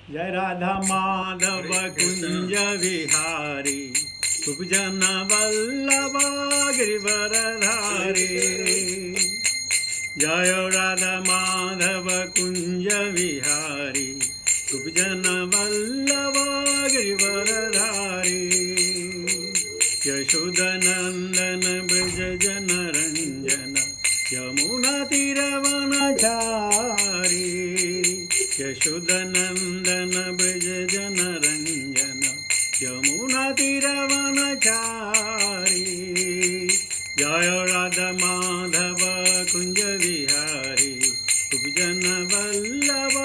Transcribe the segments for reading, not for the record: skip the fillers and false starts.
जय राधा माधव कुंज विहारी उपजन वल्लभ गिरिवरधारी। जय राधा माधव कुंज विहारी उपजन वल्लभ गिरिवरधारी। यशोदनंदन ब्रज जन रंजन यमुना तीरवनचारी। यशोदनंदन ब्रज जन रंजन यमुना तीरवनचारी। जय राधा माधव कुंज विहारी उपजन वल्लभ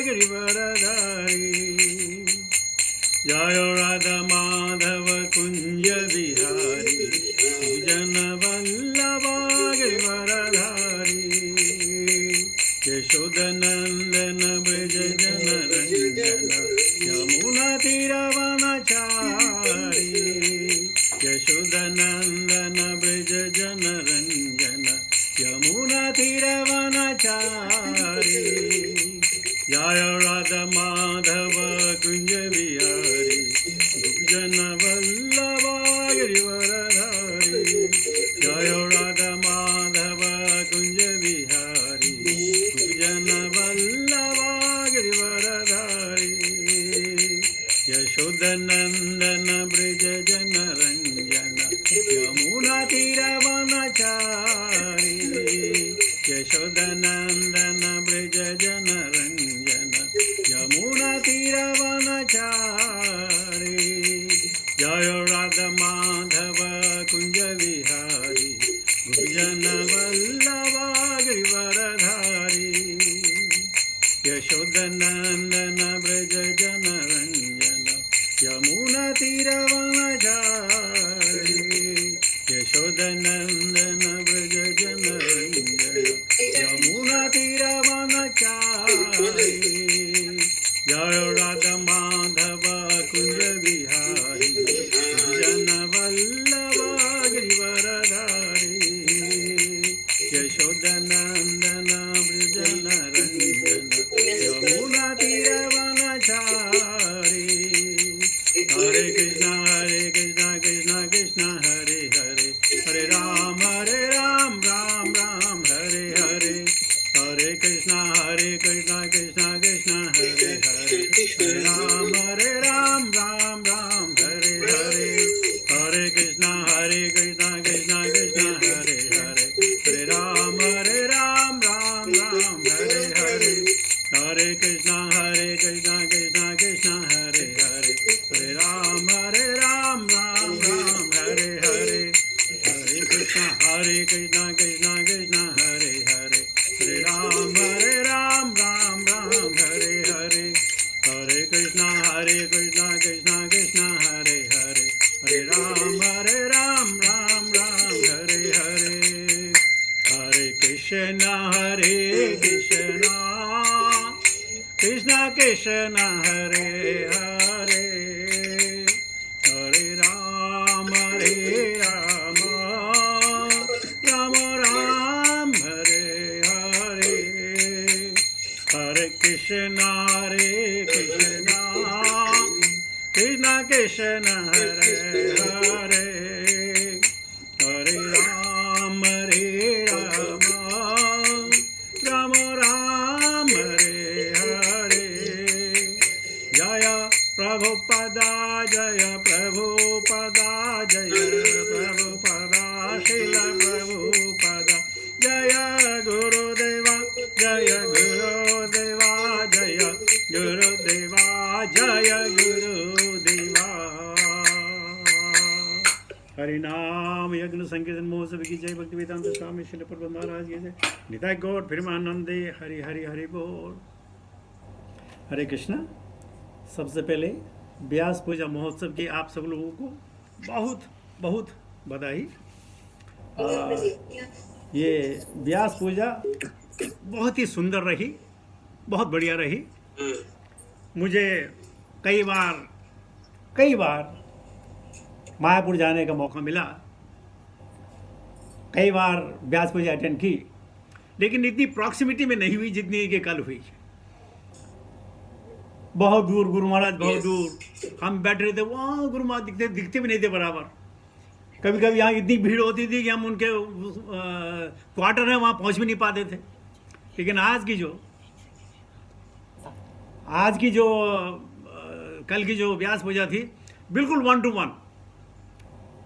गिरिवरधारी। जय राधा माधव कुंज विहारी उपजन वल्लभ गिरिवरधारी। यशोदनंदन ब्रज जन रंजन यमुना तीरवनचारी। यशोदनंदन ब्रज जन रंजन यमुना तीरवनचारी। जय राधा माधव कुंज विहारी उपजन वल्लभ गिरिवरधारी। जय राधा माधव कुंज विहारी उपजन वल्लभ गिरिवरधारी। यशोदनंदन ब्रज जन रंजन यमुना तीरवनचारी। यशोदनंदन ब्रज जन रंजन यमुना तीरवनचारी। जय राधा माधव कुंज विहारी उपजन वल्लभ गिरिवरधारी। यशोदनंदन ब्रज जन रंजन यमुना तीरवनचारी। यशोदनंदन ब्रज जन रंजन यमुना तीरवनचारी। जय राधा माधव कुंज विहारी उपजन वल्लभ गिरिवरधारी। यशोदनंदन ब्रज जन रंजन यमुना तीरवनचारी। हरे कृष्ण कृष्ण कृष्ण हरे हरे हरे राम राम राम हरे हरे। हरे कृष्ण कृष्ण कृष्ण हरे हरे हरे राम राम राम हरे हरे। हरे कृष्ण कृष्ण कृष्ण हरे हरे हरे राम राम राम हरे हरे। हरे कृष्ण कृष्ण कृष्ण हरे हरे हरे राम राम राम हरे हरे। हरे कृष्ण कृष्ण कृष्ण हरे हरे हरे राम राम राम हरे हरे। हरे कृष्ण कृष्ण कृष्ण हरे हरे हरे राम राम राम हरे हरे। हरे कृष्ण कृष्ण कृष्ण हरे हरे हरे राम राम राम हरे हरे। हरे कृष्ण कृष्ण कृष्ण हरे हरे हरे राम राम राम हरे हरे। जय प्रभुपदा जय प्रभुपदा जय प्रभुपदा शिल प्रभुपदा। जय गुरुदेवा जय गुरुदेवा जय गुरुदेवा जय गुरुदेवा। हरिनाम यज्ञ संकीर्तन महोत्सव की जय। भक्ति वेदांत स्वामी श्रील प्रभुपाद महाराज की जय। निताय गौर फिरमानंदे हरि हरि हरि बोल। हरे कृष्णा। सबसे पहले व्यास पूजा महोत्सव की आप सब लोगों को बहुत बहुत बधाई। ये व्यास पूजा बहुत ही सुंदर रही, बहुत बढ़िया रही। मुझे कई बार मायापुर जाने का मौका मिला, कई बार व्यास पूजा अटेंड की, लेकिन इतनी प्रॉक्सिमिटी में नहीं हुई जितनी कि कल हुई। बहुत दूर गुरु महाराज, बहुत दूर। हम बैठ रहे थे वहाँ, गुरु महाराज दिखते भी नहीं थे बराबर। कभी कभी यहाँ इतनी भीड़ होती थी कि हम उनके क्वार्टर है वहाँ पहुँच भी नहीं पाते थे। लेकिन आज की जो कल की जो व्यास पूजा थी, बिल्कुल 1 to 1,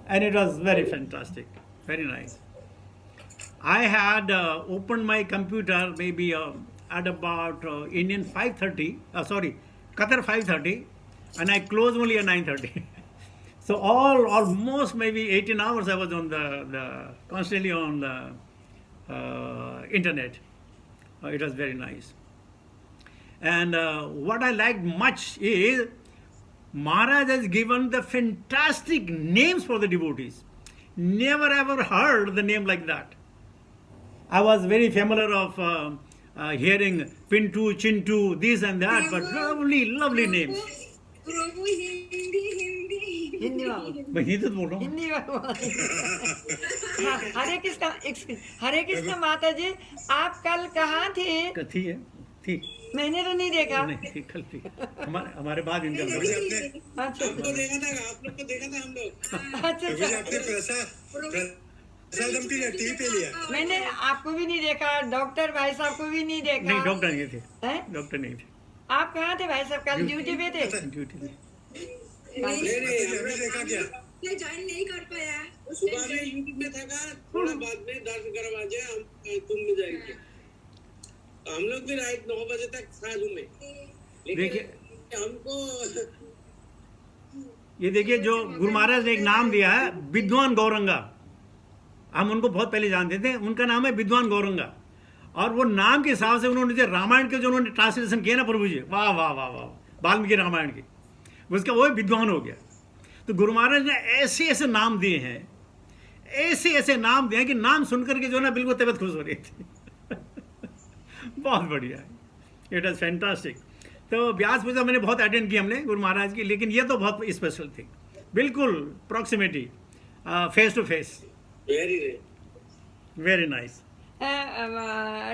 and it was very fantastic, very nice. I had opened my computer maybe at about Indian 5:30, Qatar 5:30, and I closed only at 9:30. So almost maybe 18 hours I was on the constantly on the internet. It was very nice. And what I liked much is Maharaj has given the fantastic names for the devotees. Never ever heard the name like that. I was very familiar of hearing Pintu, Chintu, this and that, but lovely names. प्रभु हिंदी हिंदी वालों मैं हिंदी तो बोल रहा हूँ। हिंदी वालों हाँ, हरे कृष्ण माता जी, आप कल कहाँ थे? थी मैंने तो नहीं देखा। नहीं थी, कल थी हमारे बाद इनका अच्छा आपको देखा था, आप लोग को देखा था हम लोग। अच्छा आपने प्रसाद टीवी पे लिया। मैंने आपको भी नहीं देखा, डॉक्टर भाई साहब को भी नहीं देखा। नहीं, डॉक्टर नहीं थे। हैं? डॉक्टर नहीं थे। आप कहाँ थे भाई साहब? कल ड्यूटी पे थे? ड्यूटी थी। नहीं हमने देखा क्या, ज्वाइन नहीं कर पाया। सुबह में यूट्यूब में था, थोड़ा बाद में दर्शन करवा जाए, हम तुम में जाएंगे। हम लोग भी रात 9 बजे तक साधु में। देखिए हमको ये देखिए, जो गुरु महाराज ने एक नाम दिया है, विद्वान गौरंगा। हम उनको बहुत पहले जानते थे, उनका नाम है विद्वान गौरंगा। और वो नाम के हिसाब से उन्होंने जो रामायण के जो उन्होंने ट्रांसलेशन किया ना प्रभु जी, वाह वाह वाह वाह, वाल्मीकि रामायण की, उसका वो विद्वान हो गया। तो गुरु महाराज ने ऐसे ऐसे नाम दिए हैं, ऐसे नाम दिए हैं कि नाम सुनकर के जो ना बिल्कुल तबीयत खुश हो रही थी। बहुत बढ़िया है, इट इज़ फैंटास्टिक। तो व्यास पूजा मैंने बहुत अटेंड की हमने गुरु महाराज की, लेकिन ये तो बहुत स्पेशल थी, बिल्कुल proximity, face to face, very nice.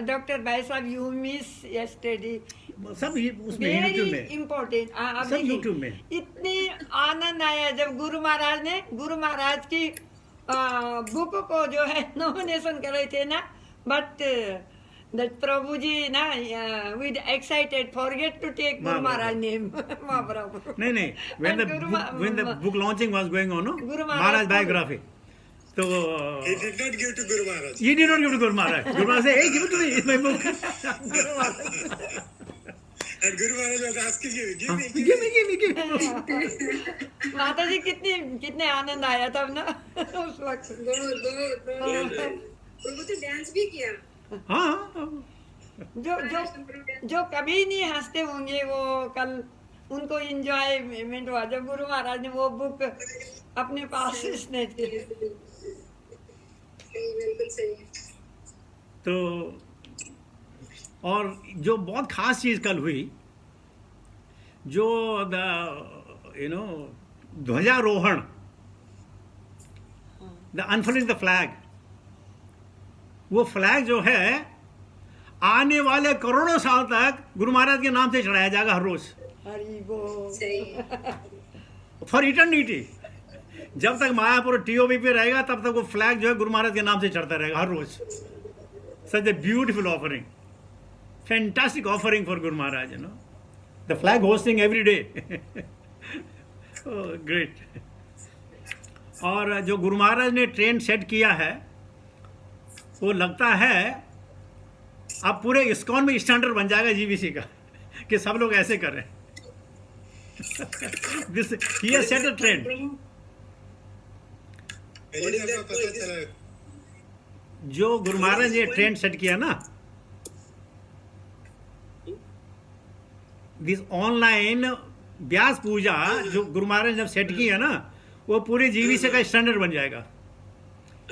Doctor भाई साहब, यू मिस यस्टरडे, सब उसमें वेरी यूट्यूब में, इम्पोर्टेंट। सब यूट्यूब में। इतनी आनंद आया जब गुरु महाराज की बुक को जो है नॉमिनेशन कर रहे थे ना, बट that प्रभु जी ना with excited forget to take Guru Maharaj name. Mahaprabhu. नहीं, when the book launching was going on, no, Guru Maharaj biography. So he did not give to Guru Maharaj. He did not give to Guru Maharaj. Guru Maharaj said, "Hey, give it to me. It's my book." And Guru Maharaj was asking you, give me. Give me. माता जी कितने आनंद आया तब ना उस वक्त। प्रभु तो dance भी किया। हाँ, जो कभी नहीं हंसते होंगे, वो कल उनको एंजॉयमेंट हुआ जब गुरु महाराज ने वो बुक अपने पास इसने थे। बिल्कुल सही। तो और जो बहुत खास चीज कल हुई, जो ध्वजारोहण, द अनफोल्डिंग द फ्लैग, वो फ्लैग जो है आने वाले करोड़ों साल तक गुरु महाराज के नाम से चढ़ाया जाएगा हर रोज, हरि बोल, फॉर इटर्निटी। जब तक मायापुर टीओबी पे रहेगा तब तक वो फ्लैग जो है गुरु महाराज के नाम से चढ़ता रहेगा हर रोज। Such a beautiful offering, fantastic offering for Guru Maharaj, the flag hosting every day, great. और जो गुरु महाराज ने ट्रेंड सेट किया है, वो लगता है अब पूरे इस्कॉन में स्टैंडर्ड बन जाएगा जीबीसी का, कि सब लोग ऐसे कर रहे हैं। This he has set a trend. जो गुरु महाराज ने ट्रेंड सेट किया ना, दिस ऑनलाइन व्यास पूजा जो गुरु महाराज ने सेट की है ना, वो पूरे जीबीसी का स्टैंडर्ड बन जाएगा,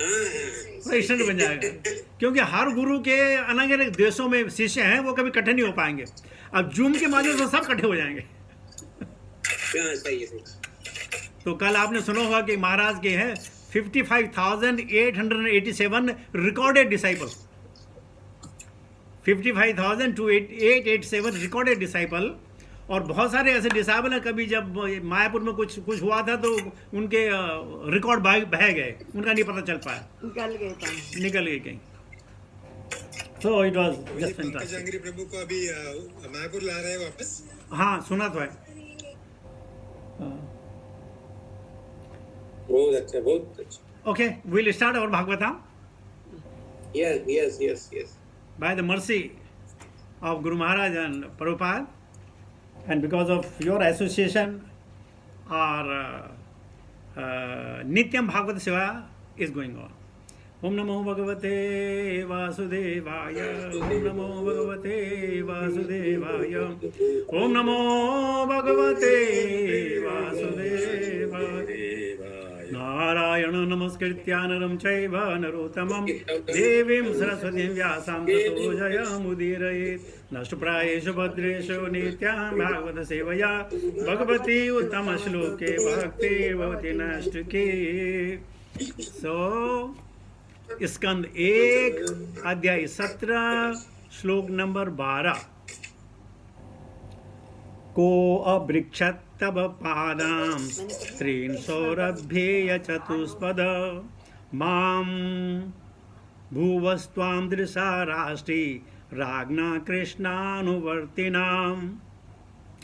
स्टैंडर्ड बन जाएगा। क्योंकि हर गुरु के अलग अलग देशों में शिष्य हैं, वो कभी इकट्ठे नहीं हो पाएंगे। अब जूम के माध्यम से सब इकट्ठे हो जाएंगे। तो कल आपने सुना होगा कि महाराज के हैं 55,887 रिकॉर्डेड डिसाइपल, 55,887 रिकॉर्डेड डिसाइपल, और बहुत सारे ऐसे डिसेबल हैं, कभी जब मायापुर में कुछ कुछ हुआ था तो उनके रिकॉर्ड बह गए, उनका नहीं पता चल पाया, निकल गए काम। निकल गए कहीं। So it was just Pankaj fantastic. Jahangir Prabhu को अभी मायापुर ला रहे हैं वापस। हाँ, सुना तो है। बहुत अच्छा, बहुत अच्छा। Okay, will start our Bhagavatam Yes, yes, yes, yes. by the mercy of Guru Maharaj and Prabhupada, and because of your association, our Nityam Bhagavad Seva is going on. Om Namo Bhagavate Vasudevaya. Om Namo Bhagavate Vasudevaya. Om Namo Bhagavate Vasudevaya. Narayan नमस्कृत्य नरं चैव नरोत्तमं देवीं सरस्वतीं व्यासां ततो जयमुदीरयेत्। नष्टप्रायेषु भद्रेषु नित्यां भागवत सेवया भगवती उत्तम श्लोके भक्ति भवति नष्टके। सो स्कंद 1 अध्याय 17 श्लोक नंबर 12। को अवृक्षत् तब पादां त्रीन् सौरभ्येय चतुष्पद मां भुवस्त्वां दृशा राष्ट्री राज्ञा कृष्णानुवर्तिनां।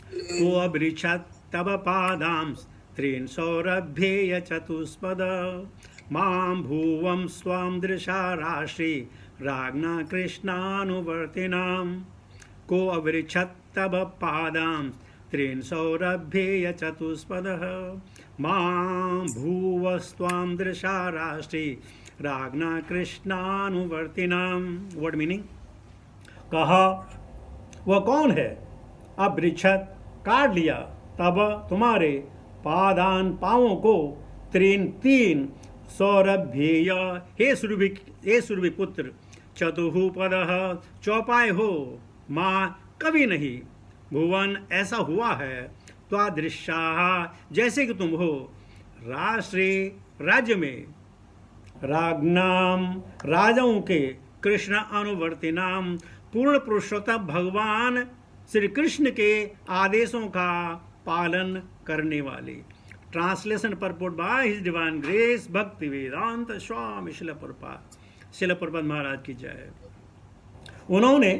को अवृक्षत् तब पादां त्रीन् सौरभ्येय चतुष्पद मां भुवं स्वां दृशा राष्ट्री राज्ञा कृष्णानुवर्तिनां। को अवृक्षत् तब पादां त्रीन् सौरभ्येय चतुष्पदः मां भुवस्त्वां दृशा राष्ट्री राज्ञा कृष्णानुवर्तिनां। वर्ड मीनिंग, कहा वह कौन है, अवृक्षत काट लिया, तब तुम्हारे पादान पांवों को, तीन सौरभ्येय हे सुरभि पुत्र, चतुःपदः चौपाए हो, माँ कभी नहीं, भुवन ऐसा हुआ है, त्वादृशा जैसे कि तुम हो, राष्ट्रे राज्य में, राज्ञाम राजाओं के, कृष्ण अनुवर्तिनाम पूर्ण पुरुषोत्तम भगवान श्री कृष्ण के आदेशों का पालन करने वाले। Translation purport by his divine grace भक्ति वेदांत स्वामी शिल प्रभुपाद महाराज की जय। उन्होंने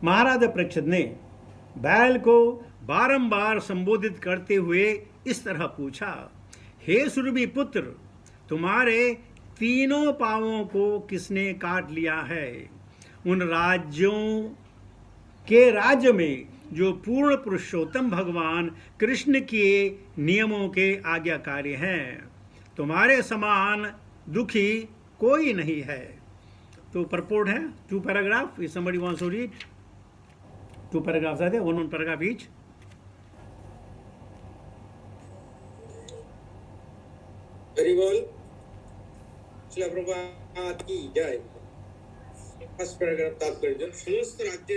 महाराज परीक्षित ने बैल को बारंबार संबोधित करते हुए इस तरह पूछा, हे सुरभि पुत्र, तुम्हारे तीनों पांवों को किसने काट लिया है? उन राज्यों के राज्य में जो पूर्ण पुरुषोत्तम भगवान कृष्ण के नियमों के आज्ञाकारी हैं, तुम्हारे समान दुखी कोई नहीं है। तो परपोर्ट है 2 paragraph. If somebody wants to read 2 paragraphs are there, one paragraph each. Very well. Srila Prabhupada की जय। फर्स्ट पैराग्राफ तात्पर्य, समस्त राज्य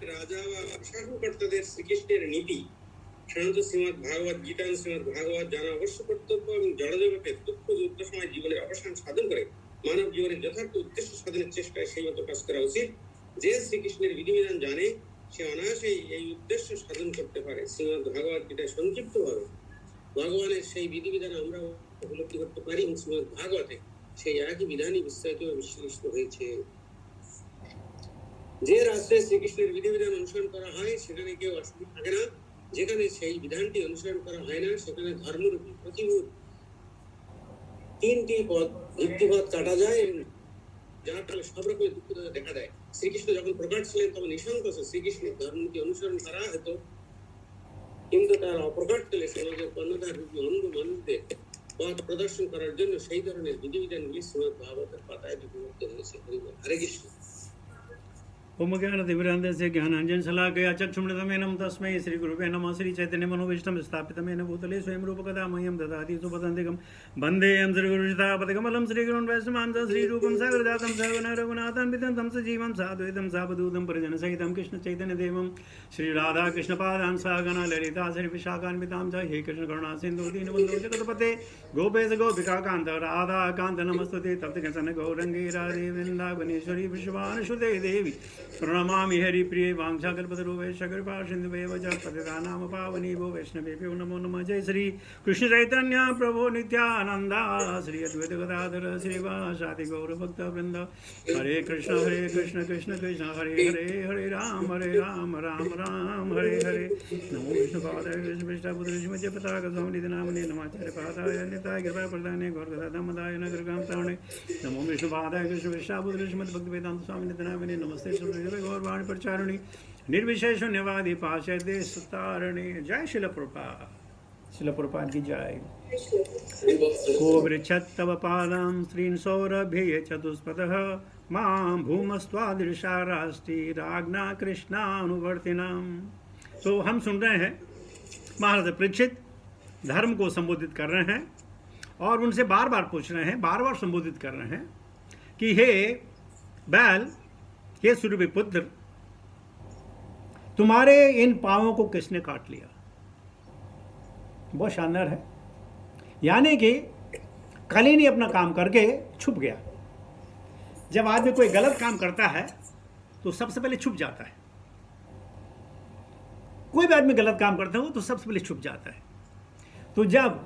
राजा व শাসনকর্তাদের শ্রীকৃষ্ণের নীতি সাধারণত শ্রীমদ্ ভাগবত গীতা এবং শ্রীমদ্ ভাগবত জানা অবশ্য কর্তব্য এবং জড়জগতের দুঃখ যুদ্ধ সময় জীবনের অবসান সাধন করে মানব জীবনের যথার্থ উদ্দেশ্য সাধনের চেষ্টায় সেই মতো কাজ করা উচিত। যে শ্রীকৃষ্ণের বিধিবিধান জানে সে অনায়াসেই এই উদ্দেশ্য সাধন করতে পারে। শ্রীমদ্ ভাগবত গীতায় সংক্ষিপ্তভাবে ভগবানের সেই বিধিবিধান আমরা উপলব্ধি করতে পারি এবং শ্রীমদ্ ভাগবতে সেই একই বিধানই বিস্তারিত বিশ্লেষিত হয়েছে। যে রাষ্ট্রে শ্রীকৃষ্ণের বিধিবিধান অনুসরণ করা হয় সেখানে কেউ অসুবিধা থাকে না, যেখানে সেই বিধানটি অনুসরণ করা হয় না সেখানে ধর্মরূপী প্রতিভূত 3টি পদ ভিত্তিপদ কাটা যায় এবং যার ফলে সব রকমের দুঃখ দেখা দেয়। শ্রীকৃষ্ণ যখন প্রকাট ছিলেন তখন নিঃসংকোচে শ্রীকৃষ্ণের ধর্মটি অনুসরণ করা হতো, কিন্তু তার অপ্রকাট কালে সমাজের কর্ণধার রূপী অন্ধ মানুষদের পথ প্রদর্শন করার জন্য সেই ধরনের বিধিবিধানগুলি শ্রীমদ্ ভাগবতের পাতায় লিপিবদ্ধ হয়েছে। হরে কৃষ্ণ। ओम ज्ञानतिमिरान्धस्य ज्ञानाञ्जन शलाकया चक्षुषुमृतमेनं तस्मै श्रीगुरुवे नमः। श्रीचैतन्य मनोभीष्टं स्थापितमेन भूतले स्वयं रूपकदा मह्यं ददाति सुपदन्तिकं वन्देऽहं श्रीगुरुश्रीतापदकमलं श्रीगुरुन् वैष्णवांस श्रीरूपं सागरजातं सगुण रघुनाथं विततं सजीवं साद्वैतं सावधूतं परिजनसहितं कृष्णचैतन्यदेवं श्रीराधाकृष्णपादान् सहगण ललिता श्रीविशाखान्वितां च हे कृष्ण करुणा सिन्धु दीनबन्धो जगत्पते गोपेश गोपिकान्त राधाकान्त नमस्तुते तप्तकसन गौरङ्गी राधे वृन्दावनेश्वरी विश्वानुसुते देवी प्रणमामि हरिप्रिये वाञ्छाकल्पतरुभ्यश्च कृपा सिन्धुभ्येव च पतितानां पावनेभ्यो वैष्णवेभ्यो नमो नमः। जय श्री कृष्ण चैतन्य प्रभु नित्यानंद श्री अद्वैत गदाधर श्रीवासादि गौरभक्तवृंद। हरे कृष्ण कृष्ण कृष्ण हरे हरे हरे राम राम राम हरे हरे। नमो विष्णुपादाय कृष्णपृष्ठापुत्र श्रीमते पताका स्वामिनिधि नामने नमाचार्य पादाय निताय कृपा प्रदाने गौरगदाधमदाय नगरगाम तावणे। नमो विष्णुपादाय कृष्णपृष्ठापुत्र श्रीमद् भक्तिवेदांत स्वामिनिधि नामने नमस्ते गौरवाणी प्रचारिणी निर्विशेष शून्यवादी पाशे सुतारणी। जय शिल प्रभुपाद की जय। को वृक्षत्तव पादं स्त्रीन् सौरभ्ये चतुष्पदः मां भूमस्त्वादृशारास्ति राज्ञा कृष्णानुवर्तिनम्। तो हम सुन रहे हैं महाराज परीक्षित धर्म को संबोधित कर रहे हैं और उनसे बार बार पूछ रहे हैं, बार बार संबोधित कर रहे हैं कि हे बैल, हे सूर्य पुत्र, तुम्हारे इन पांवों को किसने काट लिया। बहुत शानदार है। यानी कि कली ने अपना काम करके छुप गया। जब आदमी कोई गलत काम करता है तो सबसे पहले छुप जाता है। कोई भी आदमी गलत काम करता हो तो सबसे पहले छुप जाता है। तो जब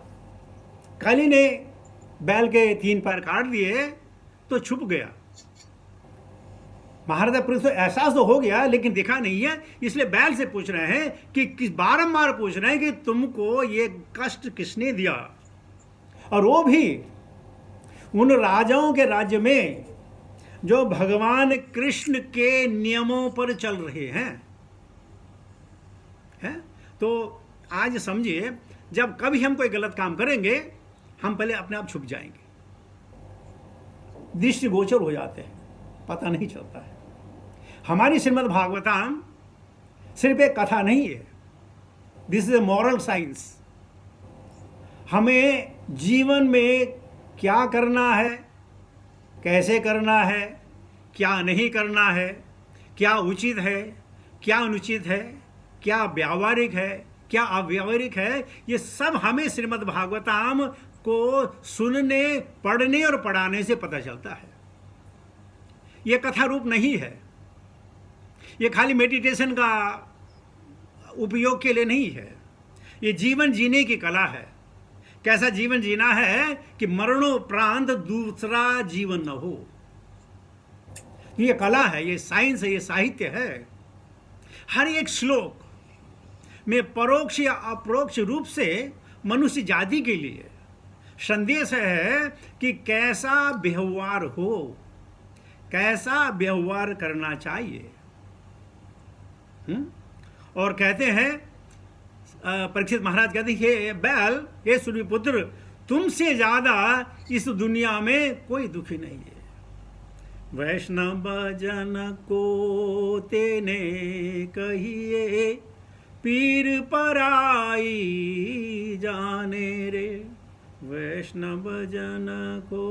कली ने बैल के 3 पैर काट दिए तो छुप गया। महाराजा परीक्षित को एहसास तो हो गया लेकिन दिखा नहीं है, इसलिए बैल से पूछ रहे हैं कि बारंबार पूछ रहे हैं कि तुमको ये कष्ट किसने दिया। और वो भी उन राजाओं के राज्य में जो भगवान कृष्ण के नियमों पर चल रहे हैं। तो आज समझिए, जब कभी हम कोई गलत काम करेंगे हम पहले अपने आप छुप जाएंगे, दृष्टिगोचर हो जाते हैं, पता नहीं चलता है। हमारी श्रीमद् भागवतम सिर्फ एक कथा नहीं है, this is a moral science. हमें जीवन में क्या करना है, कैसे करना है, क्या नहीं करना है, क्या उचित है, क्या अनुचित है, क्या व्यावहारिक है, क्या अव्यावहारिक है, ये सब हमें श्रीमद् भागवतम को सुनने, पढ़ने और पढ़ाने से पता चलता है। ये कथा रूप नहीं है, ये खाली मेडिटेशन का उपयोग के लिए नहीं है। ये जीवन जीने की कला है। कैसा जीवन जीना है कि मरणोपरांत दूसरा जीवन न हो। ये कला है, ये साइंस है, ये साहित्य है। हर एक श्लोक में परोक्ष या अपरोक्ष रूप से मनुष्य जाति के लिए संदेश है कि कैसा व्यवहार हो, कैसा व्यवहार करना चाहिए। और कहते हैं, परीक्षित महाराज कहते हैं, हे बैल, हे सूर्यपुत्र, तुमसे ज्यादा इस दुनिया में कोई दुखी नहीं है। वैष्णव जन को तेने कहिए, पीर पराई जाने रे। वैष्णव जन को,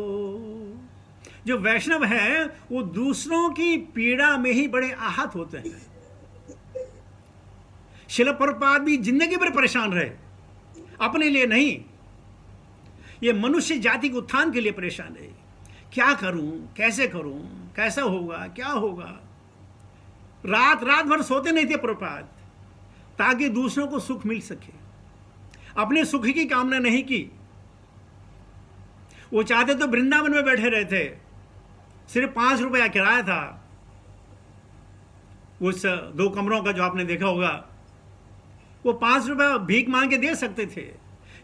जो वैष्णव है वो दूसरों की पीड़ा में ही बड़े आहत होते हैं। शिल प्रभुपाद भी जिंदगी भर परेशान रहे, अपने लिए नहीं, ये मनुष्य जाति के उत्थान के लिए परेशान है। क्या करूं, कैसे करूं, कैसा होगा, क्या होगा। रात भर सोते नहीं थे प्रभुपाद, ताकि दूसरों को सुख मिल सके। अपने सुख की कामना नहीं की। वो चाहते तो वृंदावन में बैठे रहे थे, सिर्फ 5 रुपया किराया था उस 2 कमरों का जो आपने देखा होगा। वो 5 रुपया भीख मांग के दे सकते थे,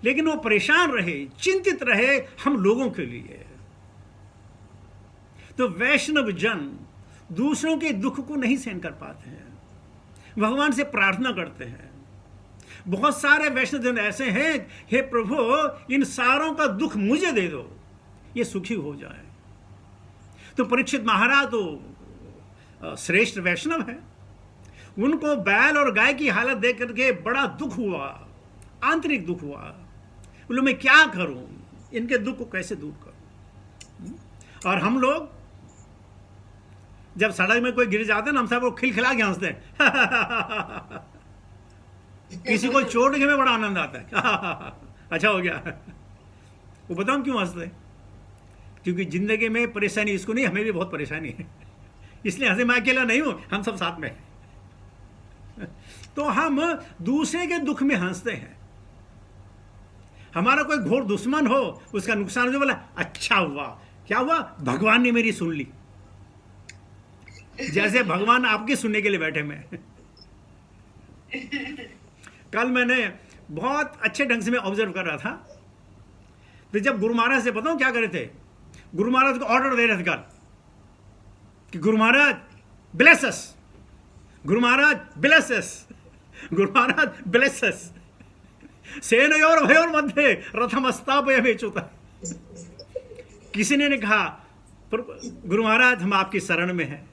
लेकिन वो परेशान रहे, चिंतित रहे हम लोगों के लिए। तो वैष्णव जन दूसरों के दुख को नहीं सहन कर पाते हैं, भगवान से प्रार्थना करते हैं। बहुत सारे वैष्णव जन ऐसे हैं, हे प्रभु, इन सारों का दुख मुझे दे दो, ये सुखी हो जाए। तो परीक्षित महाराज तो श्रेष्ठ वैष्णव है। उनको बैल और गाय की हालत देख करके बड़ा दुख हुआ, आंतरिक दुख हुआ। बोले मैं क्या करूं, इनके दुख को कैसे दूर करूं। और हम लोग जब सड़क में कोई गिर जाते हैं ना, हम सब वो खिलखिला के हंसते हैं। किसी को चोट के में बड़ा आनंद आता है। अच्छा हो गया। वो बताऊं क्यों हंसते हैं? क्योंकि जिंदगी में परेशानी इसको नहीं, हमें भी बहुत परेशानी है। इसलिए हंसे, मैं अकेला नहीं हूं, हम सब साथ में हैं। तो हम दूसरे के दुख में हंसते हैं। हमारा कोई घोर दुश्मन हो, उसका नुकसान हो, बोला अच्छा हुआ, क्या हुआ, भगवान ने मेरी सुन ली, जैसे भगवान आपके सुनने के लिए बैठे में। कल मैंने बहुत अच्छे ढंग से मैं ऑब्जर्व कर रहा था, तो जब गुरु महाराज से बताऊं क्या करे थे, गुरु महाराज को ऑर्डर दे रहे थे कल कि गुरु महाराज ब्लेस अस, गुरु महाराज ब्लेस अस, गुरु महाराज ब्लेस अस, सेनयोर भयोर मध्य रथम स्थापयामि च्युत। किसी ने कहा गुरु महाराज हम आपकी शरण में हैं,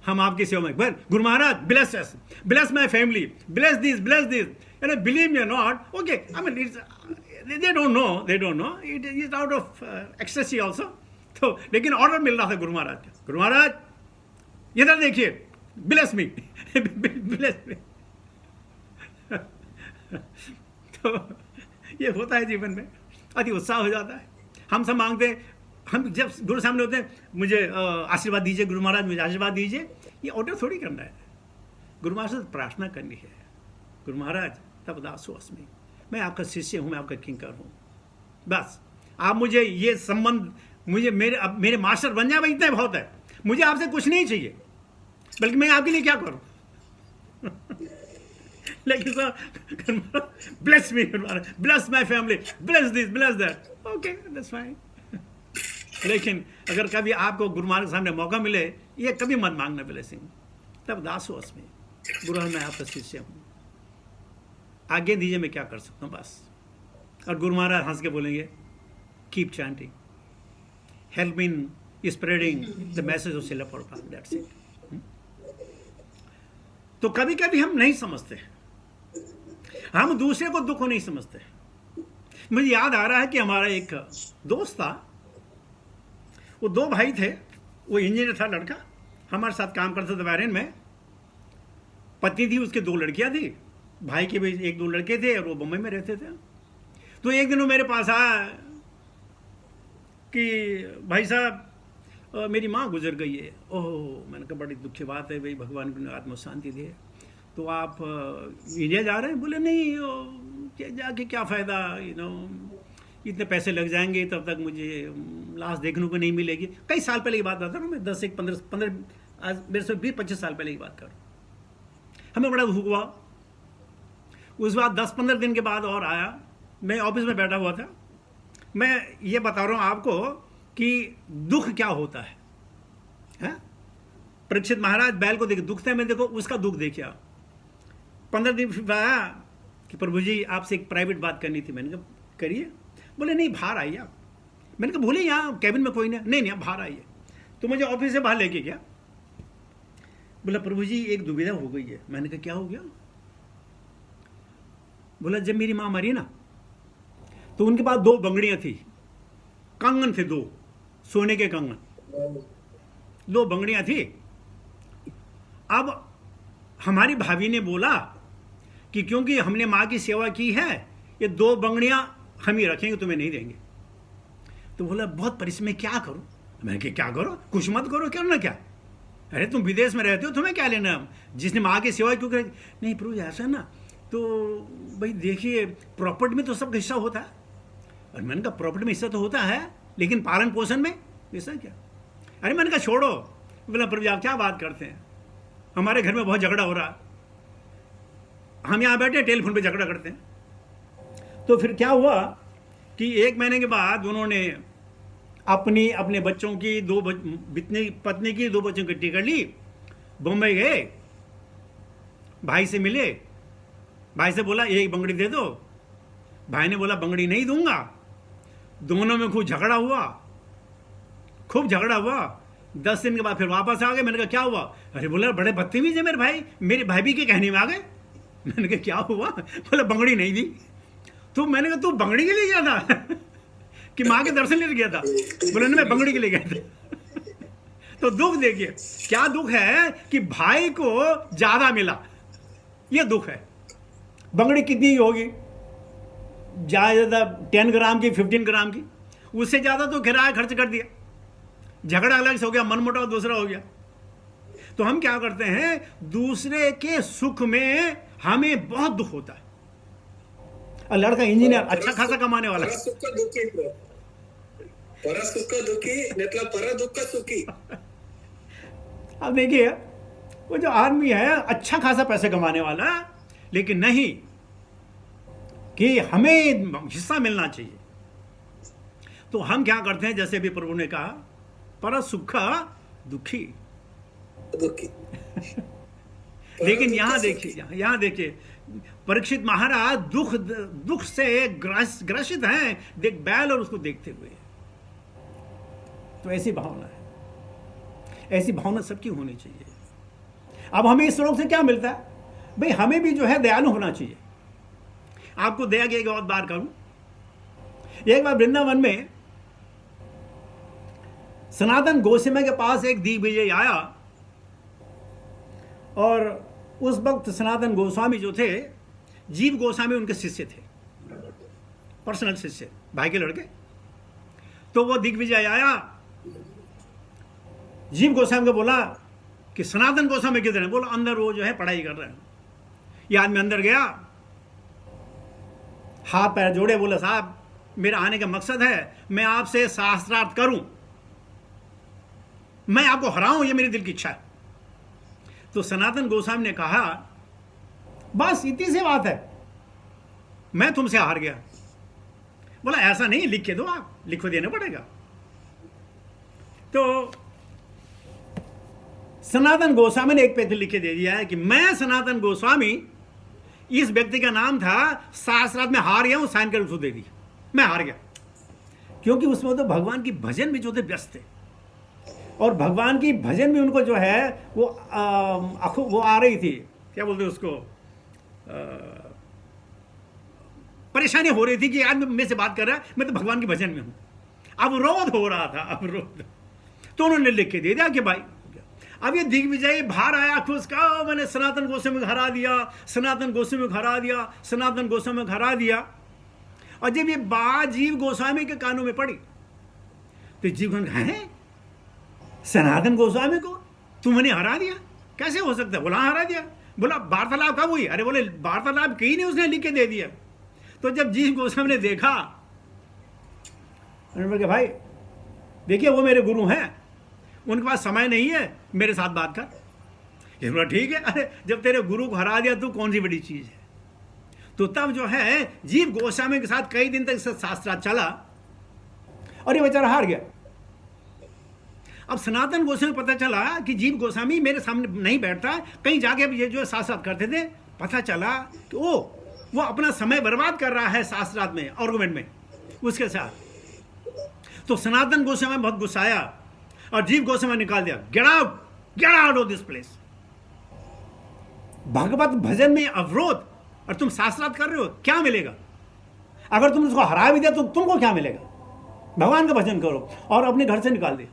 हम आपकी सेवा में, but Guru Maharaj bless us, bless my family, bless this, and believe me not, okay, I mean it's, they don't know, it is out of ecstasy also। तो लेकिन ऑर्डर मिल रहा था गुरु महाराज का, गुरु महाराज इधर देखिए, ब्लेस मी, ब्लेस मी। तो ये होता है जीवन में, अति उत्साह हो जाता है। हम सब मांगते हैं, हम जब गुरु सामने होते हैं, मुझे आशीर्वाद दीजिए गुरु महाराज, मुझे आशीर्वाद दीजिए, ये ऑर्डर थोड़ी करना है, गुरु महाराज से प्रार्थना करनी है। गुरु महाराज तब दासो अस्मि, मैं आपका शिष्य हूँ, मैं आपका किंकर हूँ, बस आप मुझे ये संबंध, मुझे मेरे मास्टर बन जाए, इतना बहुत है, मुझे आपसे कुछ नहीं चाहिए, बल्कि मैं आपके लिए क्या करूँ। लेकिन sir bless me, bless my family, bless this, bless that, okay that's fine. लेकिन अगर कभी आपको गुरु महाराज के सामने मौका मिले, ये कभी मत मांगना ब्लेसिंग, तब दासो अस्मि, गुरु मैं आपका शिष्य हूँ, आगे दीजिए, मैं क्या कर सकता हूँ बस। और गुरु महाराज हंस के बोलेंगे, keep chanting, help in spreading the message of Srila Prabhupada, that's it. तो कभी कभी हम नहीं समझते, हम दूसरे को दुख को नहीं समझते। मुझे याद आ रहा है कि हमारा एक दोस्त था, वो दो भाई थे, वो इंजीनियर था लड़का, हमारे साथ काम करता था बहरीन में, पत्नी थी, उसके दो लड़कियां थी, भाई के भी एक दो लड़के थे, और वो बम्बई में रहते थे। तो एक दिन वो मेरे पास आया कि भाई साहब मेरी माँ गुजर गई है। ओह, मैंने कहा बड़ी दुख की बात है भाई, भगवान की आत्मा शांति दे। तो आप इंडिया जा रहे हैं? बोले नहीं, जाके क्या फ़ायदा, इतने पैसे लग जाएंगे, तब तक मुझे लाश देखने को नहीं मिलेगी। कई साल पहले की बात बता रहा हूँ मैं, 10-15 आज मेरे से 20-25 साल पहले की बात कर रहा हूँ। हमें बड़ा दुख हुआ। उस बाद 10-15 दिन के बाद और आया, मैं ऑफिस में बैठा हुआ था। मैं ये बता रहा हूँ आपको कि दुख क्या होता है। परीक्षित महाराज बैल को देखे दुखते हैं, मैं देखो उसका दुख देखिए आप। 15 दिन फिर आया कि प्रभु जी आपसे एक प्राइवेट बात करनी थी। मैंने कहा करिए। बोले नहीं, बाहर आइए आप। मैंने कहा बोले यहाँ कैबिन में कोई नहीं, आप बाहर आइए। तो मुझे ऑफिस से बाहर लेके गया। बोला प्रभु जी एक दुविधा हो गई है। मैंने कहा क्या हो गया? बोला जब मेरी माँ मरी ना, तो उनके पास 2 बंगड़ियां थी, कंगन थे 2 सोने के कंगन, 2 बंगड़ियां थी। अब हमारी भाभी ने बोला कि क्योंकि हमने माँ की सेवा की है, ये 2 बंगड़ियां हम ही रखेंगे, तुम्हें नहीं देंगे। तो बोला बहुत परिश्रम, क्या करूं? मैंने कहा क्या करो, कुछ मत करो, करना क्या? अरे तुम विदेश में रहते हो, तुम्हें क्या लेना? जिसने माँ की सेवा क्यों करे? नहीं प्रभु ऐसा ना, तो भाई देखिए प्रॉपर्टी में तो सबका हिस्सा होता है। और मैंने कहा प्रॉपर्टी में हिस्सा तो होता है, लेकिन पालन पोषण में हिस्सा क्या? अरे मैंने कहा छोड़ो। बोला प्रभु आप क्या बात करते हैं, हमारे घर में बहुत झगड़ा हो रहा, हम यहाँ बैठे टेलीफोन पे झगड़ा करते हैं। तो फिर क्या हुआ कि 1 महीने के बाद उन्होंने अपने बच्चों की पत्नी की 2 बच्चों की टिकट ली, बम्बई गए, भाई से मिले, भाई से बोला 1 बंगड़ी दे दो। भाई ने बोला बंगड़ी नहीं दूंगा। दोनों में खूब झगड़ा हुआ। 10 दिन के बाद फिर वापस आ गए। मैंने कहा क्या हुआ? अरे बोला बड़े बदतमीज है मेरे भाई, मेरी भाभी के कहने में आ गए। मैंने कहा क्या हुआ? बोला बंगड़ी नहीं दी। तो मैंने कहा तू बंगड़ी के लिए गया था कि माँ के दर्शन लेने गया था? बोले मैं बंगड़ी के लिए गया था। तो दुख देखिए क्या दुख है कि भाई को ज्यादा मिला, ये दुख है। बंगड़ी कितनी होगी? ज्यादा 10 ग्राम की, 15 ग्राम की, उससे ज्यादा तो किराया खर्च कर दिया। झगड़ा अलग से हो गया, मनमुटाव दूसरा हो गया। तो हम क्या करते हैं, दूसरे के सुख में हमें बहुत दुख होता है। और लड़का इंजीनियर अच्छा खासा कमाने वाला है, परसुख दुखी परसुख दुखी नेतला पर दुख सुखी। अब देखिए वो जो आदमी है अच्छा खासा पैसे कमाने वाला, लेकिन नहीं कि हमें हिस्सा मिलना चाहिए। तो हम क्या करते हैं, जैसे भी प्रभु ने कहा, पर सुख दुखी दुखी। लेकिन यहाँ देखिए परीक्षित महाराज दुख से ग्रसित हैं, देख बैल और उसको देखते हुए। तो ऐसी भावना है, ऐसी भावना सबकी होनी चाहिए। अब हमें इस श्लोक से क्या मिलता है भाई, हमें भी जो है दयालु होना चाहिए। आपको दया की एक और बात करूं, एक बार वृंदावन में सनातन गोस्वामी के पास एक दिग्विजय आया, और उस वक्त सनातन गोस्वामी जो थे, जीव गोस्वामी उनके शिष्य थे, पर्सनल शिष्य, भाई के लड़के। तो वो दिग्विजय आया, जीव गोस्वामी को बोला कि सनातन गोस्वामी किधर है? बोला अंदर वो जो है पढ़ाई कर रहे हैं। ये आदमी अंदर गया, हाथ पैर जोड़े, बोला साहब मेरा आने का मकसद है मैं आपसे शास्त्रार्थ करूं, मैं आपको हराऊं, ये मेरी दिल की इच्छा है। तो सनातन गोस्वामी ने कहा बस इतनी सी बात है, मैं तुमसे हार गया। बोला ऐसा नहीं, लिख के दो, आप लिख के देना पड़ेगा। तो सनातन गोस्वामी ने एक पत्र लिख के दे दिया है कि मैं सनातन गोस्वामी, इस व्यक्ति का नाम था, शास्त्रार्थ में हार गया हूं, साइन कर उसको दे दिया, मैं हार गया। क्योंकि उसमें तो भगवान की भजन में जो थे व्यस्त थे, और भगवान की भजन में उनको जो है वो आ रही थी, क्या बोलते उसको, परेशानी हो रही थी कि आज मेरे से बात कर रहा है, मैं तो भगवान के भजन में हूं। अवरोध हो रहा था, अवरोध। तो उन्होंने लिख के दे दिया कि भाई, अब ये दिग्विजय बाहर आया खुश का, मैंने सनातन गोस्वामी को हरा दिया, सनातन गोस्वामी को हरा दिया, सनातन गोस्वामी को हरा दिया। और जब ये बात जीव गोस्वामी के कानों में पड़ी, तो जीव गोस्वामी है सनातन गोस्वामी को तुमने हरा दिया, कैसे हो सकता है? बोला हरा दिया। बोला वार्तालाप कब हुई? अरे बोले वार्तालाप की नहीं, उसने लिख के दे दिया। तो जब जीव गोस्वामी ने देखा, उन्होंने कहा भाई देखिए वो मेरे गुरु हैं, उनके पास समय नहीं है, मेरे साथ बात कर। ये बोला ठीक है, अरे जब तेरे गुरु को हरा दिया तो कौन सी बड़ी चीज है। तो तब जो है जीव गोस्वामी के साथ कई दिन तक शास्त्रार्थ चला, और ये बेचारा हार गया। अब सनातन गोस्वामी पता चला कि जीव गोस्वामी मेरे सामने नहीं बैठता, कहीं जाके ये जो शास्त्रार्थ करते थे, पता चला कि वो अपना समय बर्बाद कर रहा है शास्त्रार्थ में, आर्गुमेंट में उसके साथ। तो सनातन गोस्वामी बहुत गुस्सा आया और जीव गोस्वामी निकाल दिया, get out of this place. भगवत भजन में अवरोध, और तुम शास्त्रार्थ कर रहे हो, क्या मिलेगा? अगर तुम उसको हरा भी दिया तो तुमको क्या मिलेगा? भगवान का भजन करो। और अपने घर से निकाल दिया।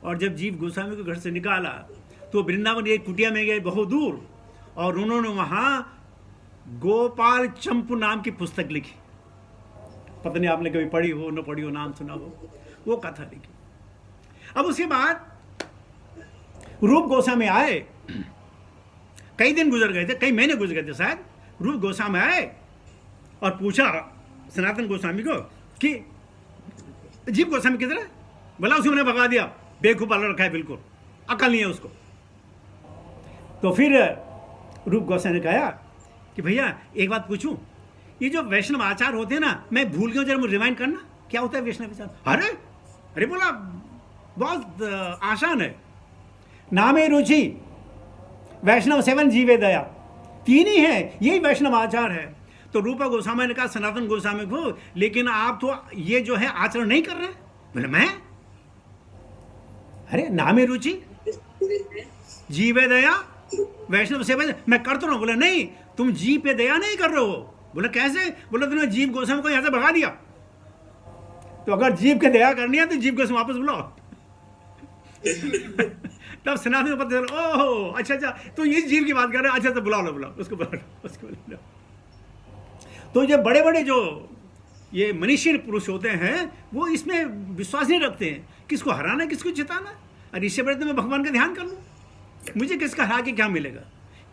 और जब जीव गोस्वामी को घर से निकाला तो वृंदावन एक कुटिया में गए बहुत दूर, और उन्होंने वहां गोपाल चंपू नाम की पुस्तक लिखी। पता नहीं आपने कभी पढ़ी हो, न पढ़ी हो, नाम सुना हो, वो कथा लिखी। अब उसके बाद रूप गोस्वामी आए, कई दिन गुजर गए थे, कई महीने गुजर गए थे शायद। रूप गोस्वामी आए और पूछा सनातन गोस्वामी को कि जीव गोस्वामी किधर है? बोला उसी मैंने भगा दिया, बेवकूफ वाला रखा है, बिल्कुल अकल नहीं है उसको। तो फिर रूप गोस्वामी ने कहा कि भैया एक बात पूछूं, ये जो वैष्णव आचार होते हैं ना, मैं भूल गया, जरा मुझे रिमाइंड करना, क्या होता है वैष्णव आचार? अरे बोला बहुत आसान है, नामे रुचि, वैष्णव सेवन, जीवे दया, तीन ही है, यही वैष्णव आचार है। तो रूपा गोस्वामी ने कहा सनातन गोस्वामी को, लेकिन आप तो ये जो है आचरण नहीं कर रहे। बोले मैं, अरे नामे रुचि, जीवे दया, वैष्णव सेवन मैं कर तो रहा हूं। बोले नहीं, तुम जीव पे दया नहीं कर रहे हो। बोले कैसे? बोले तुमने जीव गोस्वामी को यहां से भगा दिया। तो अगर जीव के दया करनी है तो जीव गोस्वामी वापस बुलाओ। तब सनातन को पता चला, ओहो अच्छा, तो इस जीव की बात कर रहे हैं, अच्छा तो बुलाओ उसको बुलाओ। तो ये बड़े बड़े जो ये मनीषी पुरुष होते हैं, वो इसमें विश्वास नहीं रखते हैं, किसको हराना किसको जिताना। और इससे बड़े तो मैं भगवान का ध्यान कर लूँ। मुझे किसका हरा के क्या मिलेगा,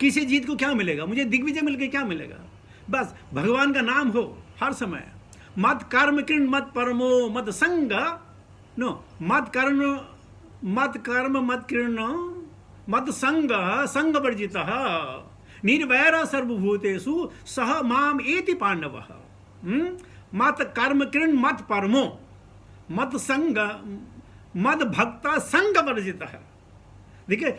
किसी जीत को क्या मिलेगा, मुझे दिग्विजय मिल के क्या मिलेगा। बस भगवान का नाम हो हर समय। मत कर्म कृण मत परमो मत संग, नो मत कर्म मत कृण मत संग संग वर्जित निर्वैर सर्वभूतेषु सह माम एति पांडव। मत कर्म कृण मत परमो मत संग मद भक्त संग वर्जित है। देखिए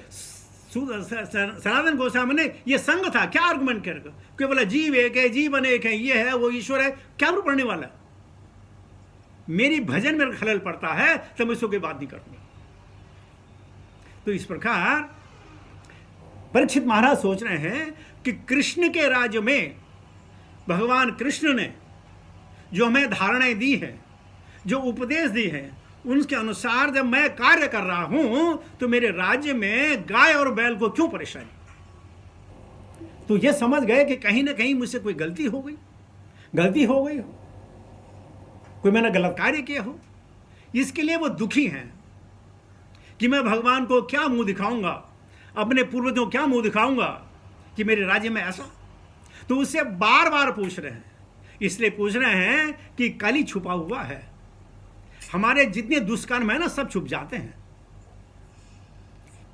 सनातन गोस्वामी ने ये संग था, क्या आर्गुमेंट करेगा कि बोला जीव एक है, जीवन एक है, ये है वो ईश्वर है, क्या पढ़ने वाला। मेरी भजन में खलल पड़ता है तो मैं इसको कोई बात नहीं करूंगा। तो इस प्रकार परीक्षित महाराज सोच रहे हैं कि कृष्ण के राज्य में भगवान कृष्ण ने जो हमें धारणाएं दी है, जो उपदेश दी है, उनके अनुसार जब मैं कार्य कर रहा हूं तो मेरे राज्य में गाय और बैल को क्यों परेशानी। तो ये समझ गए कि कहीं ना कहीं मुझसे कोई गलती हो गई हो, कोई मैंने गलत कार्य किया हो। इसके लिए वो दुखी हैं कि मैं भगवान को क्या मुंह दिखाऊंगा, अपने पूर्वजों को क्या मुंह दिखाऊंगा कि मेरे राज्य में ऐसा। तो उससे बार बार पूछ रहे हैं, इसलिए पूछ रहे हैं कि कली छुपा हुआ है। हमारे जितने दुष्कर्म है ना सब छुप जाते हैं,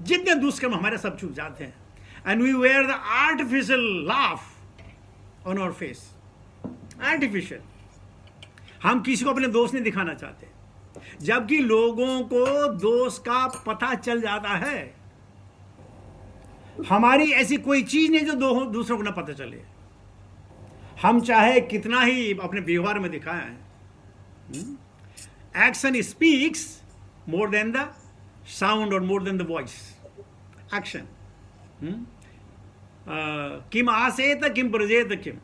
जितने दुष्कर्म हमारे सब छुप जाते हैं। And we wear the artificial laugh on our face. Artificial, हम किसी को अपने दोष नहीं दिखाना चाहते, जबकि लोगों को दोष का पता चल जाता है। हमारी ऐसी कोई चीज नहीं जो दूसरों को ना पता चले। हम चाहे कितना ही अपने व्यवहार में दिखाएं, action speaks more than the sound और more than the voice. Action किम आसेत किम ब्रजेत किम,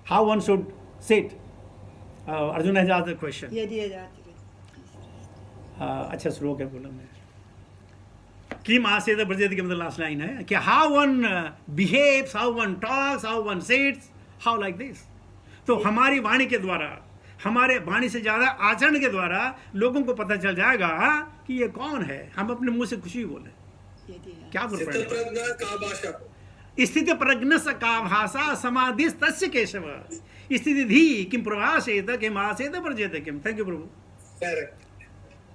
how one should set. Arjun has asked the question. अच्छा श्लोक है, बोला मैं किम आसेत ब्रजेत किम, द लास्ट लाइन है कि how one behaves, how one talks, how one sets, how like this. तो हमारी वाणी के द्वारा, हमारे वाणी से ज्यादा आचरण के द्वारा लोगों को पता चल जाएगा कि ये कौन है। हम अपने मुंह से खुशी बोले, क्या स्थिति प्रज्ञ का भाषा समाधि तस्य केशव स्थिति धी किम प्रभाषेत किम आसेत वर्जेत किम। थैंक यू प्रभु।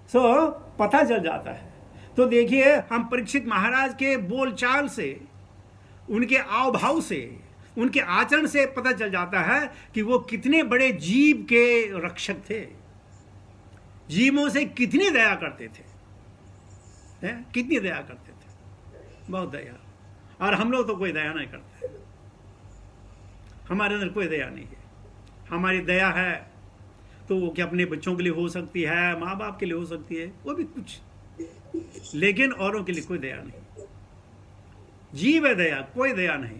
सो पता चल जाता है। तो देखिए, हम परीक्षित महाराज के बोलचाल से, उनके आव भाव से, उनके आचरण से पता चल जाता है कि वो कितने बड़े जीव के रक्षक थे, जीवों से कितनी दया करते थे, कितनी दया करते थे, बहुत दया। और हम लोग तो कोई दया नहीं करते, हमारे अंदर कोई दया नहीं है। हमारी दया है तो वो क्या अपने बच्चों के लिए हो सकती है, माँ बाप के लिए हो सकती है, वो भी कुछ, लेकिन औरों के लिए कोई दया नहीं। जीव है दया, कोई दया नहीं,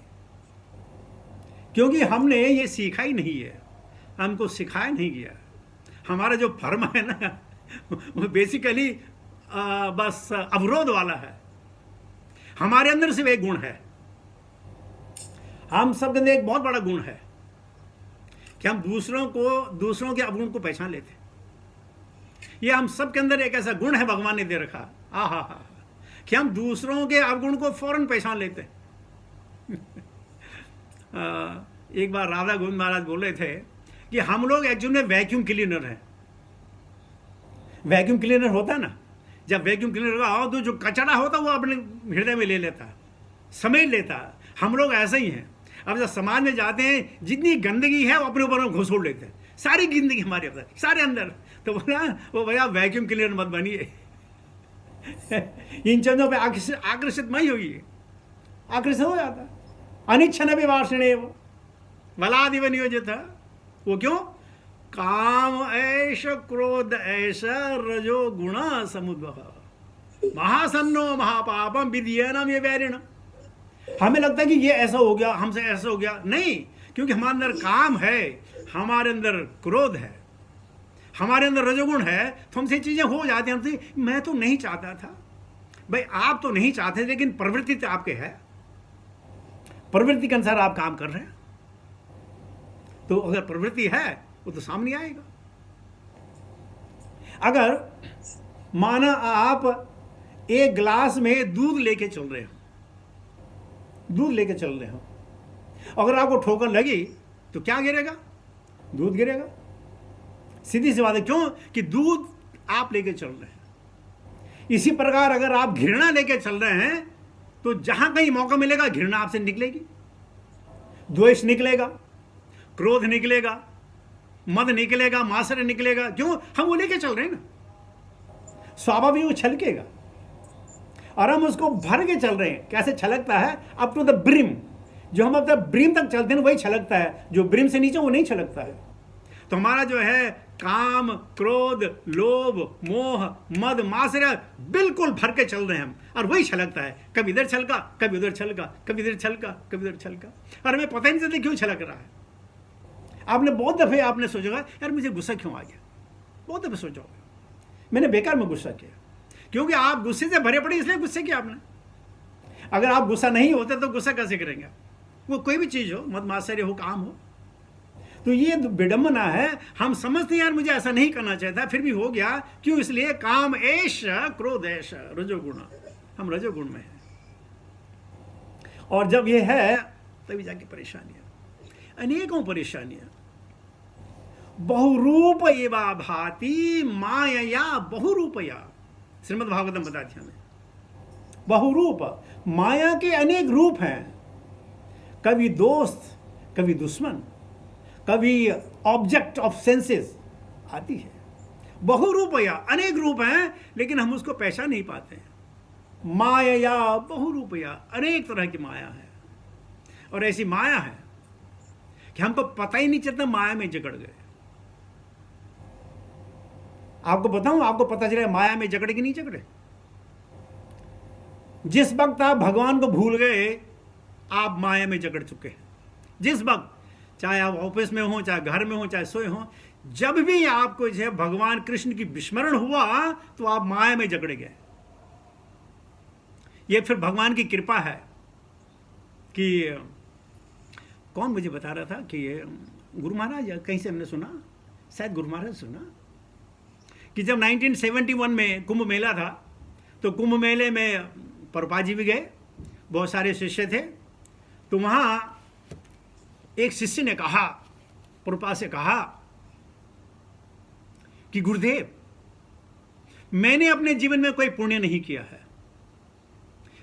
क्योंकि हमने ये सीखा ही नहीं है, हमको सिखाया नहीं गया। हमारा जो फर्म है ना वो बेसिकली बस अवरोध वाला है। हमारे अंदर सिर्फ एक गुण है, हम सब के अंदर एक बहुत बड़ा गुण है कि हम दूसरों के अवगुण को पहचान लेते। ये हम सब के अंदर एक ऐसा गुण है भगवान ने दे रखा, हा कि हम दूसरों के अवगुण को फौरन पहचान लेते हैं। एक बार राधा गोविंद महाराज बोल रहे थे कि हम लोग एक्चुअली में वैक्यूम क्लीनर हैं। वैक्यूम क्लीनर होता है ना, जब वैक्यूम क्लीनर का तो जो कचरा होता है वो अपने हृदय में ले लेता, समेट लेता। हम लोग ऐसे ही हैं। अब जब समाज में जाते हैं, जितनी गंदगी है वो अपने ऊपर घुसोड़ लेते हैं, सारी गंदगी हमारे अंदर, सारे अंदर। तो बोला वो भैया वैक्यूम क्लीनर मत बनिए। इन चीजों पे आकर्षित नहीं होगी, आकर्षित हो जाता। अनिच्छन विवासने बलादिव नियोजित। वो क्यों? काम ऐश क्रोध ऐश रजो गुण समुद्भव महासन्नो महापापम विधियनम ये वैरिण। हमें लगता है कि ये ऐसा हो गया, हमसे ऐसा हो गया, नहीं, क्योंकि हमारे अंदर काम है, हमारे अंदर क्रोध है, हमारे अंदर रजोगुण है, तो हमसे चीजें हो जाती हैं। हमसे मैं तो नहीं चाहता था भाई, आप तो नहीं चाहते, लेकिन प्रवृत्ति तो आपके है, प्रवृत्ति के अनुसार आप काम कर रहे हैं। तो अगर प्रवृत्ति है वो तो सामने आएगा। अगर माना आप एक गिलास में दूध लेके चल रहे हो, दूध लेके चल रहे हो, अगर आपको ठोकर लगी तो क्या गिरेगा? दूध गिरेगा। सीधी सी बात है, क्यों? कि दूध आप लेके चल रहे हैं। इसी प्रकार अगर आप घृणा लेके चल रहे हैं तो जहां कहीं मौका मिलेगा घृणा आपसे निकलेगी, द्वेष निकलेगा, क्रोध निकलेगा, मद निकलेगा, मासर निकलेगा। क्यों? हम वो लेके चल रहे हैं ना, स्वाभाविक वो छलकेगा और हम उसको भर के चल रहे हैं। कैसे छलकता है? Up to the brim. जो हम अब तक ब्रिम तक चलते हैं वही छलकता है, जो ब्रिम से नीचे वो नहीं छलकता है। तो हमारा जो है काम, क्रोध, लोभ, मोह, मद, मात्सर्य बिल्कुल भर के चल रहे हैं हम, और वही छलकता है। कभी इधर छलका, कभी उधर छलका, कभी इधर छलका, कभी उधर छलका, और हमें पता ही नहीं चलता क्यों छलक रहा है। आपने बहुत दफे आपने सोचा यार मुझे गुस्सा क्यों आ गया, बहुत दफे सोचा होगा मैंने बेकार में गुस्सा किया, क्योंकि आप गुस्से से भरे पड़े इसलिए गुस्से किया आपने। अगर आप गुस्सा नहीं होते तो गुस्सा कैसे करेंगे? वो कोई भी चीज हो, मद मात्सर्य हो, काम हो। तो ये विडंबना है। हम समझते हैं यार मुझे ऐसा नहीं करना चाहिए था, फिर भी हो गया। क्यों? इसलिए काम ऐश, क्रोध ऐश, रजोगुण। हम रजोगुण में हैं, और जब ये है तभी जाके परेशानियां, अनेकों परेशानियां। बहुरूप एवा भाति मायया बहुरूपया, श्रीमद् भागवतम बताती हमें। बहुरूप, माया के अनेक रूप हैं। कभी दोस्त, कभी दुश्मन, कभी ऑब्जेक्ट ऑफ सेंसेस आती है। बहुरूपया, अनेक रूप हैं, लेकिन हम उसको पहचान नहीं पाते हैं। माया बहुरूपया, अनेक तरह की माया है, और ऐसी माया है कि हमको पता ही नहीं चलता माया में जकड़ गए। आपको बताऊं, आपको पता चले माया में जकड़े कि नहीं जकड़े? जिस वक्त आप भगवान को भूल गए, आप माया में जकड़ चुके हैं। जिस वक्त, चाहे आप ऑफिस में हो, चाहे घर में हो, चाहे सोए हो, जब भी आपको जो है भगवान कृष्ण की विस्मरण हुआ तो आप माया में जकड़ गए। ये फिर भगवान की कृपा है कि कौन मुझे बता रहा था कि गुरु महाराज, या कहीं से हमने सुना, शायद गुरु महाराज सुना, कि जब 1971 में कुंभ मेला था तो कुंभ मेले में प्रभुपाद जी भी गए, बहुत सारे शिष्य थे। तो वहां एक शिष्य ने कहा, प्रभुपाद से कहा कि गुरुदेव, मैंने अपने जीवन में कोई पुण्य नहीं किया है,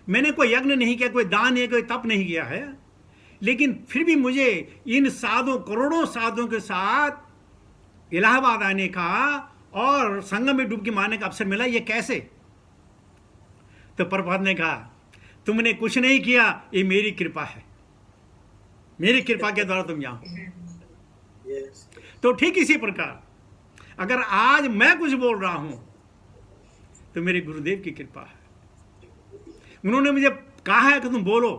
मैंने कोई यज्ञ नहीं किया, कोई दान नहीं, कोई तप नहीं किया है, लेकिन फिर भी मुझे इन साधुओं, करोड़ों साधुओं के साथ इलाहाबाद आने का और संगम में डुबकी मारने का अवसर मिला। ये कैसे? तो प्रभुपाद ने कहा, तुमने कुछ नहीं किया, ये मेरी कृपा है, मेरी कृपा के द्वारा तुम यहाँ हो। तो ठीक इसी प्रकार अगर आज मैं कुछ बोल रहा हूं तो मेरे गुरुदेव की कृपा है। उन्होंने मुझे कहा है कि तुम बोलो।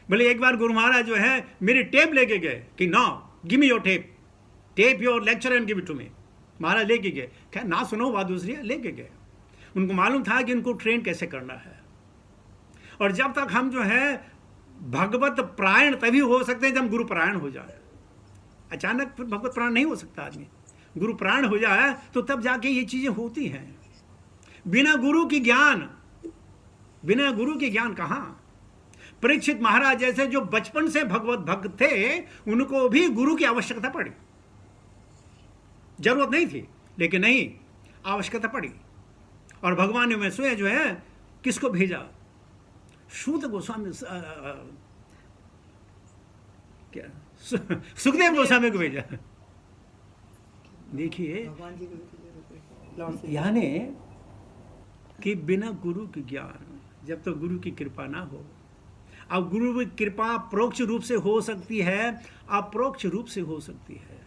बोले एक बार गुरु महाराज जो है मेरी टेप लेके गए कि no, give me your tape your lecture and give it to me. Maharaj लेके गए, क्या ना सुनो बात दूसरी है, लेके गए। उनको मालूम था कि उनको ट्रेन कैसे करना है। और जब तक हम जो है भगवत प्रायण तभी हो सकते हैं जब गुरु प्रायण हो जाए। अचानक फिर भगवत प्राण नहीं हो सकता आदमी। गुरु प्राण हो जाए तो तब जाके ये चीजें होती हैं। बिना गुरु की ज्ञान, बिना गुरु के ज्ञान कहां? परीक्षित महाराज जैसे जो बचपन से भगवत भक्त थे, उनको भी गुरु की आवश्यकता पड़ी। जरूरत नहीं थी, लेकिन नहीं, आवश्यकता पड़ी। और भगवान ने में स्वयं जो है किसको भेजा? सूत गोस्वामी, क्या सुखदेव गोस्वामी को भेजा। देखिए यानी कि बिना गुरु के ज्ञान, जब तक गुरु की कृपा ना हो। अब गुरु की कृपा परोक्ष रूप से हो सकती है, अप्रोक्ष रूप से हो सकती है,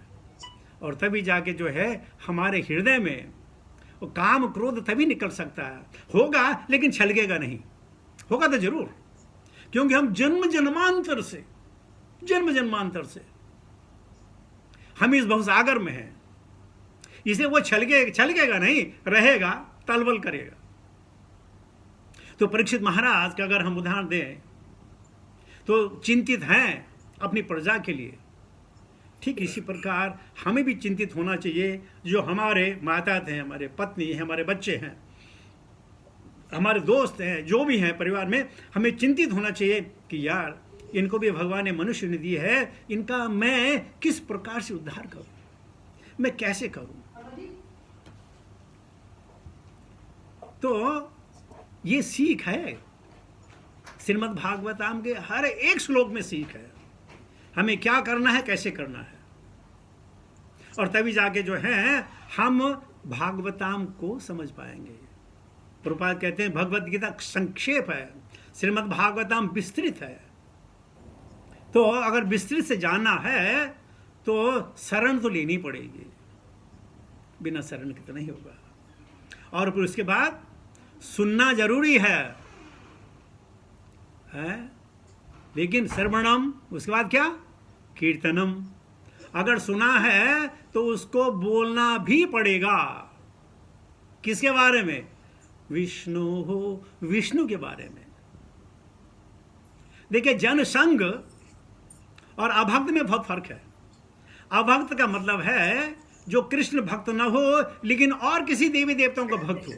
और तभी जाके जो है हमारे हृदय में वो काम क्रोध तभी निकल सकता है। होगा लेकिन छलकेगा नहीं। होगा तो जरूर, क्योंकि हम जन्म जन्मांतर से हम इस भवसागर में हैं। इसलिए वो छलकेगा नहीं, रहेगा, तलबल करेगा। तो परीक्षित महाराज का अगर हम उदाहरण दें तो चिंतित हैं अपनी प्रजा के लिए। ठीक इसी प्रकार हमें भी चिंतित होना चाहिए। जो हमारे माता हैं, हमारे पत्नी हैं, हमारे बच्चे हैं, हमारे दोस्त हैं, जो भी हैं परिवार में, हमें चिंतित होना चाहिए कि यार इनको भी भगवान ने मनुष्य ने दी है, इनका मैं किस प्रकार से उद्धार करूं, मैं कैसे करूं। तो ये सीख है, श्रीमद् भागवतम के हर एक श्लोक में सीख है, हमें क्या करना है, कैसे करना है। और तभी जाके जो है हम भागवतम को समझ पाएंगे। प्रभुपाद कहते हैं भगवत गीता संक्षेप है, श्रीमद् भागवतम विस्तृत है। तो अगर विस्तृत से जानना है तो शरण तो लेनी पड़ेगी, बिना शरण के तो नहीं होगा। और फिर उसके बाद सुनना जरूरी है? लेकिन श्रवणम, उसके बाद क्या? कीर्तनम। अगर सुना है तो उसको बोलना भी पड़ेगा। किसके बारे में? विष्णु के बारे में। देखिए, जनसंग और अभक्त में बहुत फर्क है। अभक्त का मतलब है जो कृष्ण भक्त न हो लेकिन और किसी देवी देवताओं का भक्त हो।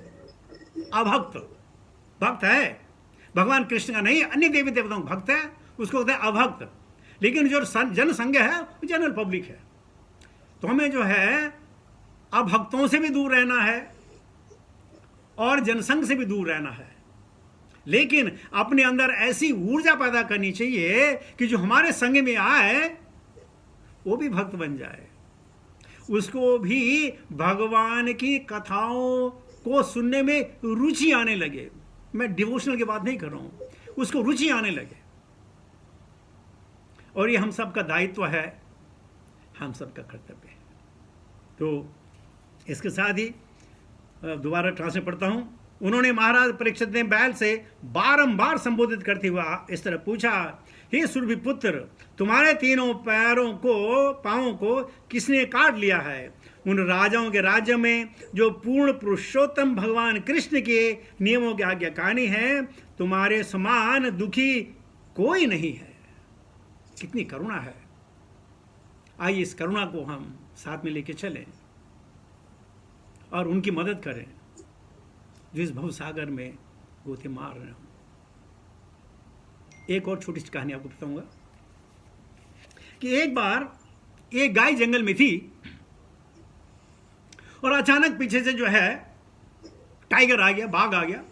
अभक्त भक्त है भगवान कृष्ण का नहीं, अन्य देवी देवताओं का भक्त है, उसको कहते हैं अभक्त। लेकिन जो जनसंग है वो जनरल पब्लिक है। तो हमें जो है अभक्तों से भी दूर रहना है और जनसंग से भी दूर रहना है। लेकिन अपने अंदर ऐसी ऊर्जा पैदा करनी चाहिए कि जो हमारे संग में आए वो भी भक्त बन जाए, उसको भी भगवान की कथाओं को सुनने में रुचि आने लगे। मैं डिवोशनल की बात नहीं कर रहा हूं, उसको रुचि आने लगे। और ये हम सबका दायित्व है, हम सबका कर्तव्य है। तो इसके साथ ही दोबारा ट्रांसलेट पढ़ता हूं। उन्होंने महाराज परीक्षित ने बैल से बारंबार संबोधित करते हुए इस तरह पूछा, हे सुरभिपुत्र, तुम्हारे तीनों पांवों को किसने काट लिया है? उन राजाओं के राज्य में जो पूर्ण पुरुषोत्तम भगवान कृष्ण के नियमों की आज्ञाकारी है, तुम्हारे समान दुखी कोई नहीं है। कितनी करुणा है। आइए इस करुणा को हम साथ में लेके चलें और उनकी मदद करें जो इस भवसागर में गोते मार रहे हो। एक और छोटी सी कहानी आपको बताऊंगा कि एक बार एक गाय जंगल में थी और अचानक पीछे से जो है टाइगर आ गया, बाघ आ गया।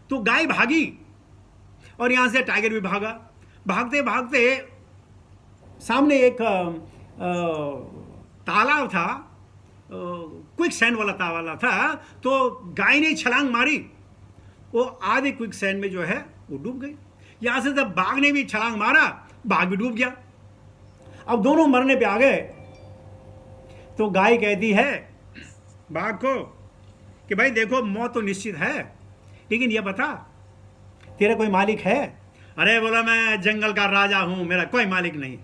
तो गाय भागी और यहां से टाइगर भी भागा। भागते भागते सामने एक तालाब था, क्विक सैंड वाला तालाब था। तो गाय ने छलांग मारी, वो आधे क्विक सैंड में जो है वो डूब गई। यहां से जब बाघ ने भी छलांग मारा, बाघ भी डूब गया। अब दोनों मरने पे आ गए। तो गाय कहती है बाघ को कि भाई देखो, मौत तो निश्चित है, लेकिन ये बता तेरा कोई मालिक है? अरे बोला, मैं जंगल का राजा हूं, मेरा कोई मालिक नहीं।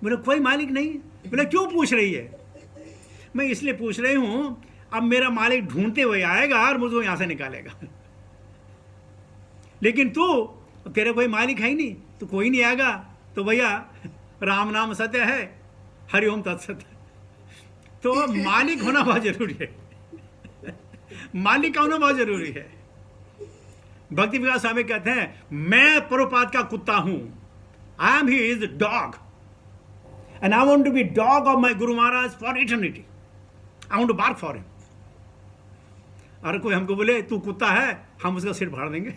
बोले कोई मालिक नहीं? बोले क्यों पूछ रही है? मैं इसलिए पूछ रही हूं, अब मेरा मालिक ढूंढते हुए आएगा और मुझको यहां से निकालेगा। लेकिन तू, तेरा कोई मालिक है ही नहीं, तो कोई नहीं आएगा। तो भैया राम नाम सत्य है, हरिओम तत्सत। तो मालिक होना बहुत जरूरी है। मालिक का होना बहुत जरूरी है। भक्ति विकास स्वामी कहते हैं, मैं प्रभुपाद का कुत्ता हूं। I am his dog and I want to be dog of my Guru Maharaj for eternity. I want to bark for him. अगर कोई हमको बोले तू कुत्ता है, हम उसका सिर फाड़ देंगे।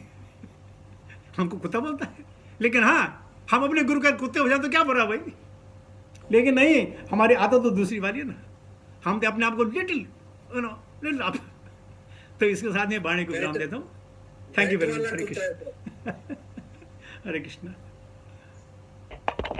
हमको कुत्ता बोलता है, लेकिन हाँ, हम अपने गुरु का कुत्ते हो जाए तो क्या बुरा भाई। लेकिन नहीं, हमारी आदत तो दूसरी वाली है ना, हम तो अपने आप को लिटिल आप। तो इसके साथ में वाणी को विराम देता हूँ। Thank you very much. Hare Krishna. Hare Krishna.